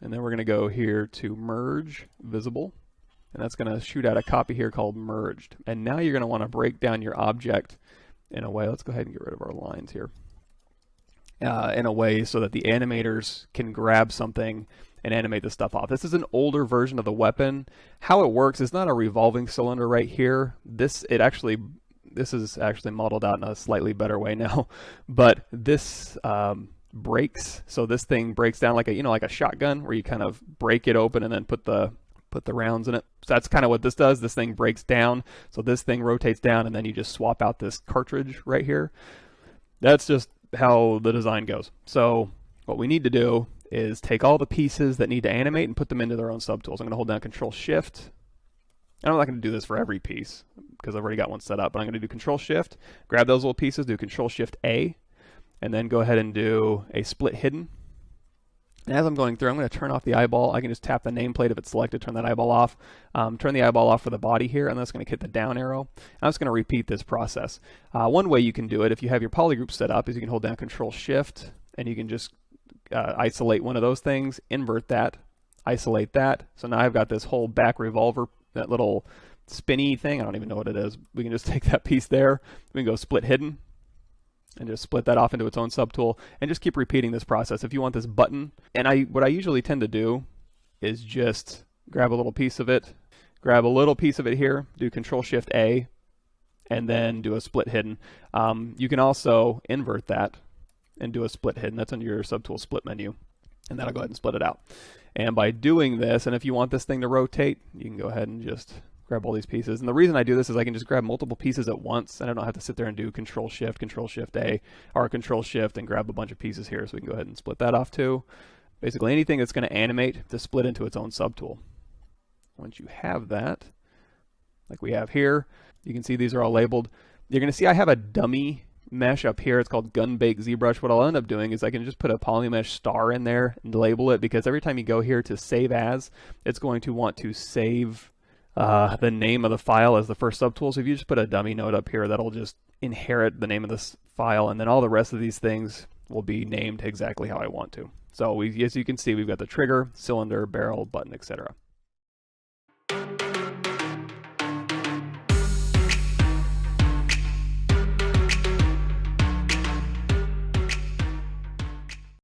and then we're going to go here to merge visible, and that's going to shoot out a copy here called merged. And now you're going to want to break down your object in a way. Let's go ahead and get rid of our lines here. In a way so that the animators can grab something and animate the stuff off. This is an older version of the weapon. How it works is not a revolving cylinder right here. This is actually modeled out in a slightly better way now, but this breaks. So this thing breaks down like a shotgun, where you kind of break it open and then put the rounds in it. So that's kind of what this does. This thing breaks down. So this thing rotates down, and then you just swap out this cartridge right here. That's just how the design goes. So what we need to do is take all the pieces that need to animate and put them into their own subtools. I'm going to hold down Control Shift. I'm not going to do this for every piece because I've already got one set up, but I'm going to do Control Shift, grab those little pieces, do Control Shift A, and then go ahead and do a split hidden. And as I'm going through, I'm going to turn off the eyeball. I can just tap the nameplate if it's selected, turn that eyeball off. Turn the eyeball off for the body here, and that's going to hit the down arrow. I'm just going to repeat this process. One way you can do it, if you have your polygroup set up, is you can hold down Control Shift, and you can just isolate one of those things, invert that, isolate that. So now I've got this whole back revolver, that little spinny thing. I don't even know what it is. We can just take that piece there. We can go split hidden, and just split that off into its own subtool, and just keep repeating this process. If you want this button, and what I usually tend to do is just grab a little piece of it, here, do Control Shift A, and then do a split hidden. You can also invert that and do a split hidden. That's under your Subtool Split menu, and that'll go ahead and split it out. And by doing this, and if you want this thing to rotate, you can go ahead and just grab all these pieces. And the reason I do this is I can just grab multiple pieces at once, and I don't have to sit there and do Control Shift A, or Control Shift and grab a bunch of pieces here. So we can go ahead and split that off too. Basically anything that's going to animate to split into its own subtool. Once you have that, like we have here, you can see these are all labeled. You're going to see I have a dummy mesh up here. It's called Gun Bake ZBrush. What I'll end up doing is I can just put a polymesh star in there and label it, because every time you go here to save as, it's going to want to save the name of the file as the first subtool. So if you just put a dummy node up here, that'll just inherit the name of this file, and then all the rest of these things will be named exactly how I want to. So as you can see, we've got the trigger, cylinder, barrel, button, etc.